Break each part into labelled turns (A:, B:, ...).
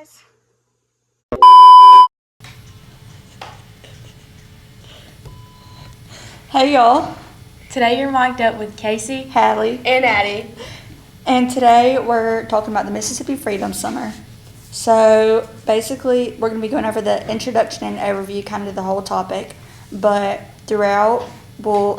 A: guys.
B: Hey y'all,
C: Today you're mic'd up with Casey.
B: Hallie,
A: And Addie.
B: and today we're talking about the Mississippi Freedom Summer. So basically, we're going to be going over the introduction and overview, kind of the whole topic, but throughout we'll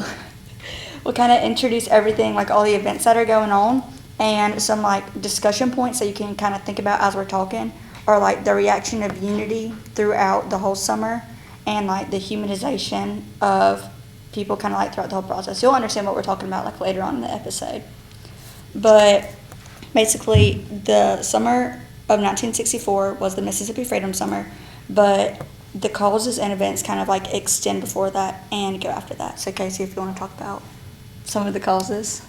B: kind of introduce everything, like all the events that are going on, and some like discussion points that you can kind of think about as we're talking, or like the reaction of unity throughout the whole summer, and like the humanization of people kind of like throughout the whole process. You'll understand what we're talking about like later on in the episode. But basically, the summer of 1964 was the Mississippi Freedom Summer, but the causes and events kind of like extend before that and go after that. So Casey, if you want to talk about some of the causes.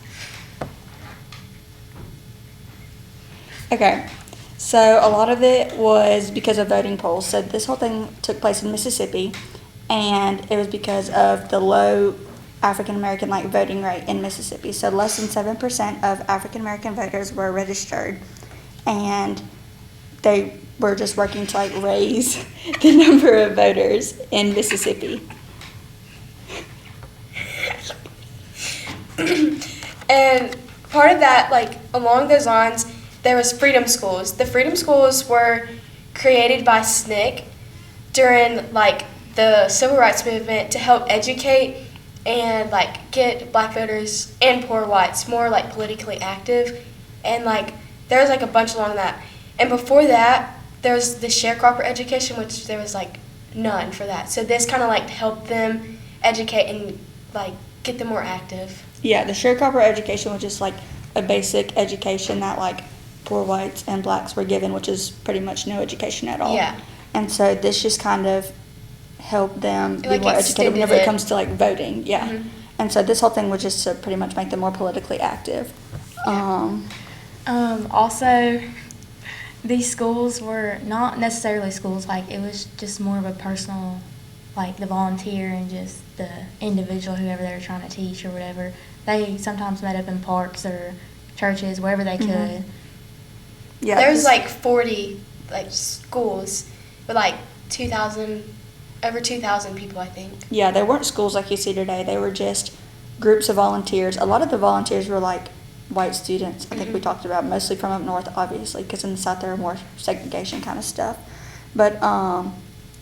B: Okay, so a lot of it was because of voting polls. So this whole thing took place in Mississippi, and it was because of the low African American like voting rate in Mississippi. So less than 7% of African American voters were registered, and they were just working to like raise the number of voters in Mississippi.
A: And part of that, like along those lines, there was freedom schools. The freedom schools were created by SNCC during like the civil rights movement to help educate and like get black voters and poor whites more like politically active. And like there was like a bunch along that. And before that, there was the sharecropper education, which there was like none for that. So this kind of like helped them educate and like get them more active.
B: Yeah, the sharecropper education was just like a basic education that like poor whites and blacks were given, which is pretty much no education at all.
A: Yeah.
B: And so this just kind of helped them be
A: like
B: more educated whenever it
A: extended it.
B: comes to like voting. Yeah.
A: Mhm.
B: And so this whole thing was just to pretty much make them more politically active.
C: Also, these schools were not necessarily schools. Like it was just more of a personal, like the volunteer and just the individual, whoever they were trying to teach or whatever. They sometimes met up in parks or churches, wherever they could.
B: Yeah.
A: There's
B: 'cause-
A: like 40 like schools with like 2,000 people, I think.
B: Yeah, they weren't schools like you see today. They were just groups of volunteers. A lot of the volunteers were like white students. I think we talked about mostly from up north, obviously, because in the south there were more segregation kind of stuff. But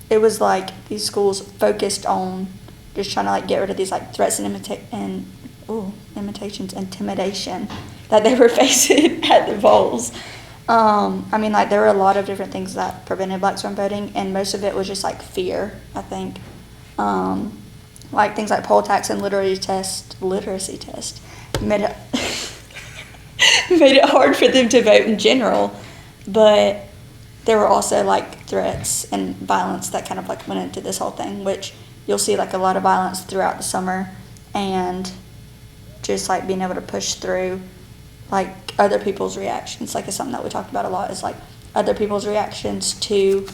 B: it was like these schools focused on just trying to like get rid of these like threats and intimidation that they were facing at the polls. I mean, like there were a lot of different things that prevented blacks from voting, and most of it was just like fear, I think. Like things like poll tax and literacy test made it made it hard for them to vote in general. But there were also like threats and violence that kind of like went into this whole thing, which you'll see like a lot of violence throughout the summer, and just like being able to push through like other people's reactions. Like it's something that we talked about a lot, is like other people's reactions to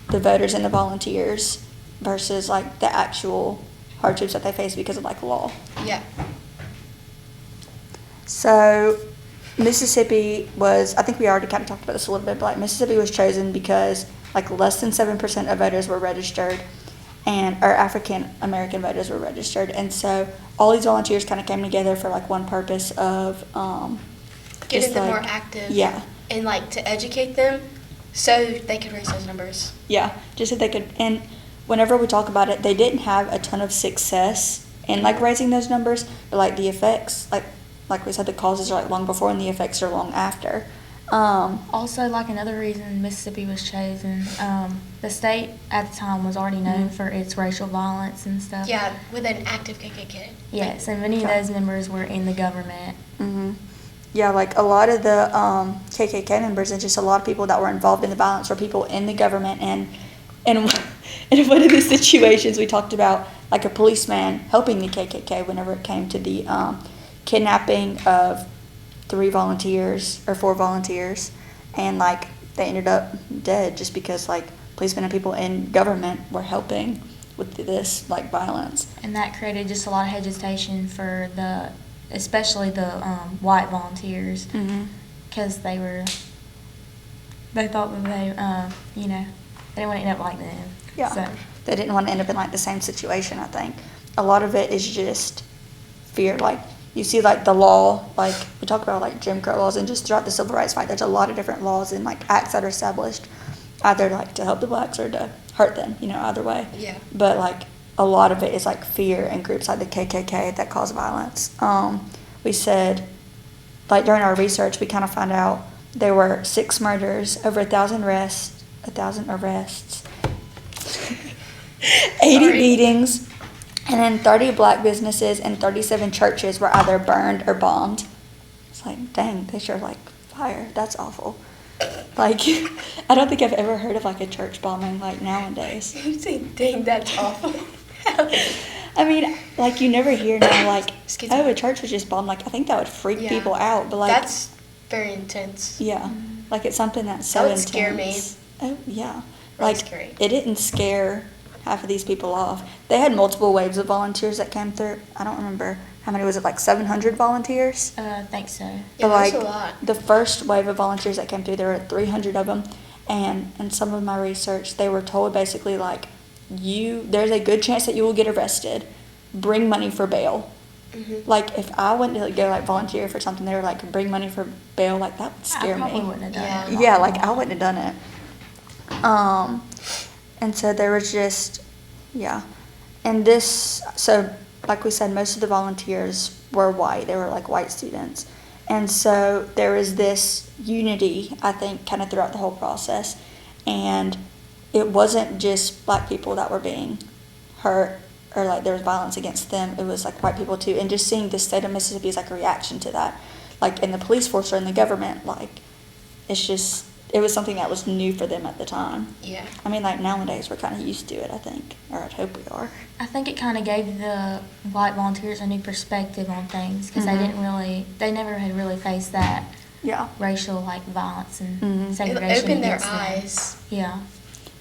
B: the voters and the volunteers versus like the actual hardships that they face because of like law.
A: Yeah.
B: So Mississippi was, I think we already kind of talked about this a little bit, but like Mississippi was chosen because like less than 7% of voters were registered, and our African American voters were registered. And so all these volunteers kind of came together for like one purpose of
A: Getting them
B: like,
A: more active.
B: Yeah.
A: And like to educate them so they could raise those numbers.
B: Yeah, just so they could. And whenever we talk about it, they didn't have a ton of success in like raising those numbers, but like the effects, like we said, the causes are like long before and the effects are long after.
C: Also, like another reason Mississippi was chosen, the state at the time was already known for its racial violence and stuff.
A: Yeah, with an active KKK.
C: Yes, and many of those members were in the government.
B: Yeah, like a lot of the KKK members and just a lot of people that were involved in the violence were people in the government. And in one of the situations we talked about, like a policeman helping the KKK whenever it came to the kidnapping of 4 volunteers, and like they ended up dead just because like policemen and people in government were helping with this like violence.
C: And that created just a lot of hesitation for especially the white volunteers, because they were they thought that they, they didn't want to end up like them.
B: Yeah.
C: So,
B: They didn't want to end up in like the same situation, I think. A lot of it is just fear. Like, you see like the law, like we talk about like Jim Crow laws, and just throughout the civil rights fight, there's a lot of different laws and like acts that are established either like to help the blacks or to hurt them, either way.
A: Yeah.
B: But like a lot of it is like fear and groups like the KKK that cause violence. We said, like during our research, we kind of found out there were 6 murders, over 1,000 arrests, 80
A: Sorry.
B: beatings, and then 30 black businesses and 37 churches were either burned or bombed. It's like, dang, they sure like fire. That's awful. Like, I don't think I've ever heard of like a church bombing like nowadays.
A: You say, dang, that's awful.
B: I mean, like you never hear now like,
A: Excuse me.
B: oh, a church was just bombed. Like I think that would freak
A: Yeah.
B: people out. But like,
A: That's very intense.
B: yeah, like it's something that's so
A: That would
B: intense.
A: scare me.
B: Oh yeah,
A: Really
B: like
A: scary.
B: it didn't scare half of these people off. They had multiple waves of volunteers that came through. I don't remember how many was it, like 700 volunteers.
C: I think so.
A: Yeah,
B: But
A: that's
B: like
A: a lot.
B: the first wave of volunteers that came through, there were 300 of them, and in some of my research, they were told basically like, there's a good chance that you will get arrested. Bring money for bail.
A: Mm-hmm.
B: Like if I went to go like volunteer for something, they were like, bring money for bail. Like that would scare
C: I probably
B: me.
C: wouldn't have done
A: Yeah.
C: it.
B: Yeah, like I wouldn't have done it. And so there was just, yeah. And so like we said, most of the volunteers were white. They were like white students. And so there was this unity, I think, kind of throughout the whole process. And it wasn't just black people that were being hurt or like there was violence against them. It was like white people too. And just seeing the state of Mississippi as like a reaction to that, like in the police force or in the government, like it was something that was new for them at the time.
A: Yeah.
B: I mean, like nowadays we're kind of used to it, I think, or I'd hope we are.
C: I think it kind of gave the white volunteers a new perspective on things because
B: Mhm.
C: they never had really faced that
B: Yeah.
C: racial like violence and
B: Mhm.
A: It
C: segregation
A: opened their
C: against them.
A: eyes.
C: Yeah.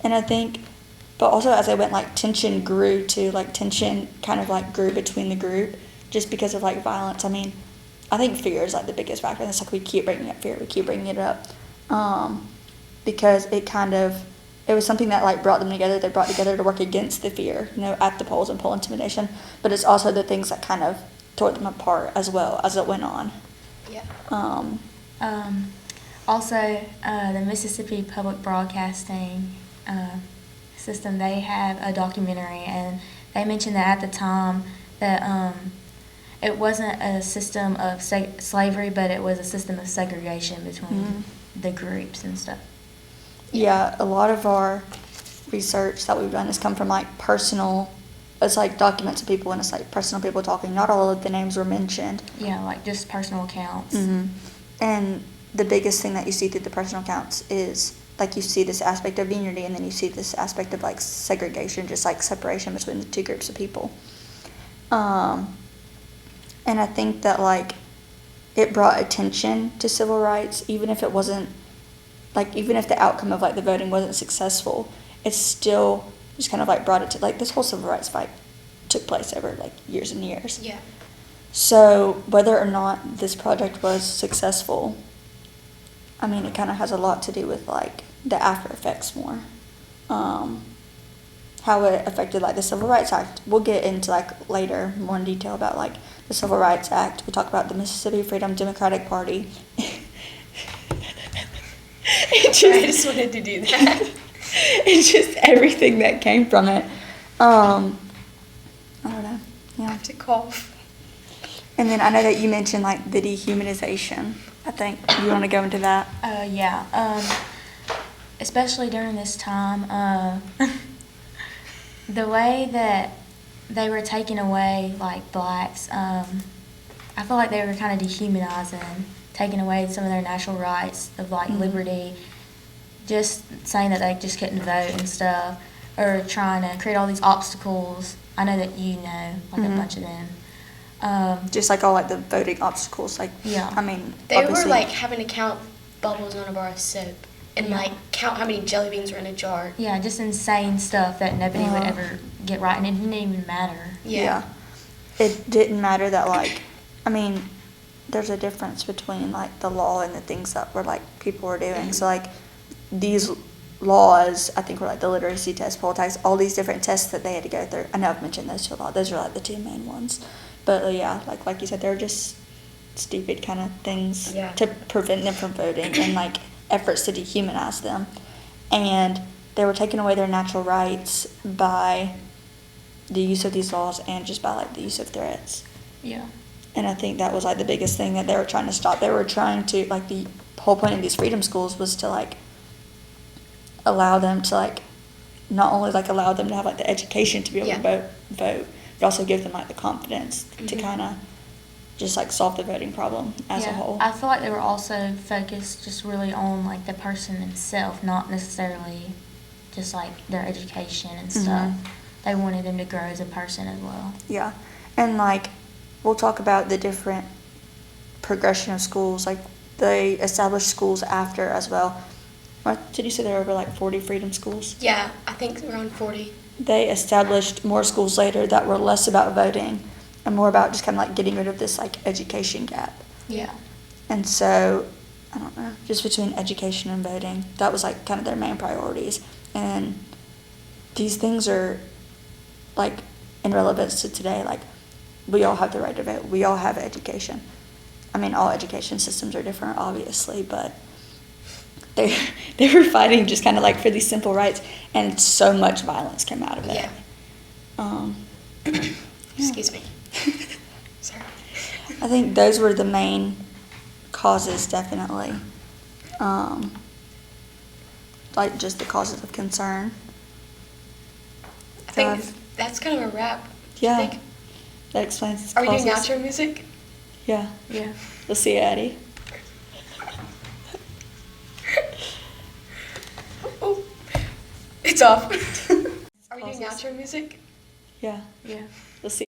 B: And I think, but also as they went, like tension grew too, like tension kind of like grew between the group just because of like violence. I mean, I think fear is like the biggest factor. And it's like we keep bringing up fear, we keep bringing it up. Because it was something that like brought them together. They brought together to work against the fear, at the polls and poll intimidation. But it's also the things that kind of tore them apart as well as it went on.
A: Yeah.
C: Also, the Mississippi Public Broadcasting system, they have a documentary, and they mentioned that at the time that it wasn't a system of slavery, but it was a system of segregation between the groups and stuff.
B: Yeah, a lot of our research that we've done has come from like it's like documents of people and it's like personal people talking. Not all of the names were mentioned.
C: Yeah, like just personal accounts.
B: Mm-hmm. And the biggest thing that you see through the personal accounts is like you see this aspect of unity and then you see this aspect of like segregation, just like separation between the two groups of people. And I think that like it brought attention to civil rights, even if it wasn't like, even if the outcome of like the voting wasn't successful, it still just kind of like brought it to like this whole civil rights fight took place over like years and years.
A: Yeah.
B: So whether or not this project was successful, I mean, it kind of has a lot to do with like the after effects more. How it affected like the Civil Rights Act. We'll get into like later more in detail about like the Civil Rights Act. We'll talk about the Mississippi Freedom Democratic Party.
A: I just wanted to do that.
B: It's just everything that came from it. I don't know.
A: I
B: Yeah.
A: have to cough.
B: And then I know that you mentioned like the dehumanization. I think you want to go into that.
C: Yeah. Especially during this time, the way that they were taking away like blacks, I feel like they were kind of dehumanizing, taking away some of their natural rights of like liberty, just saying that they just couldn't vote and stuff, or trying to create all these obstacles. I know that like a bunch of them.
B: Just like all like the voting obstacles. Like,
C: Yeah.
B: I mean,
A: They were
B: obviously-
A: like having to count bubbles on a bar of soap and
C: Yeah.
A: like count how many jelly beans were in a jar.
C: Yeah, just insane stuff that nobody would ever get right, and it didn't even matter.
A: Yeah.
B: It didn't matter that like, I mean, there's a difference between like the law and the things that were like people were doing. So like these laws, I think, were like the literacy test, poll tax, all these different tests that they had to go through. I know I've mentioned those two a lot. Those are like the two main ones. But yeah, like you said, they're just stupid kind of things to prevent them from voting and like efforts to dehumanize them. And they were taking away their natural rights by the use of these laws and just by like the use of threats.
C: Yeah.
B: And I think that was like the biggest thing that they were trying to stop. They were trying to, like, the whole point of these freedom schools was to like allow them to like not only like allow them to have like the education to be able to vote, but also give them like the confidence to kind of just like solve the voting problem as a whole.
C: I feel like they were also focused just really on like the person himself, not necessarily just like their education and stuff. They wanted them to grow as a person as well.
B: Yeah. And like we'll talk about the different progression of schools. Like they established schools after as well. Did you say there were over like 40 freedom schools?
A: Yeah, I think around 40.
B: They established more schools later that were less about voting and more about just kind of like getting rid of this like education gap.
C: Yeah.
B: And so, I don't know, just between education and voting, that was like kind of their main priorities. And these things are like in relevance to today. Like we all have the right to vote. We all have education. I mean, all education systems are different, obviously, but they were fighting just kind of like for these simple rights, and so much violence came out of it.
A: Excuse me. Sorry.
B: I think those were the main causes, definitely. Like just the causes of concern.
A: I think that's kind of a wrap.
B: Yeah.
A: I think.
B: That explains its
A: Are we
B: causes.
A: doing outro music?
B: Yeah.
C: Yeah.
B: We'll see you, Addie.
A: Oh, it's off. Are we doing outro music?
B: Yeah.
C: Yeah.
B: We'll see.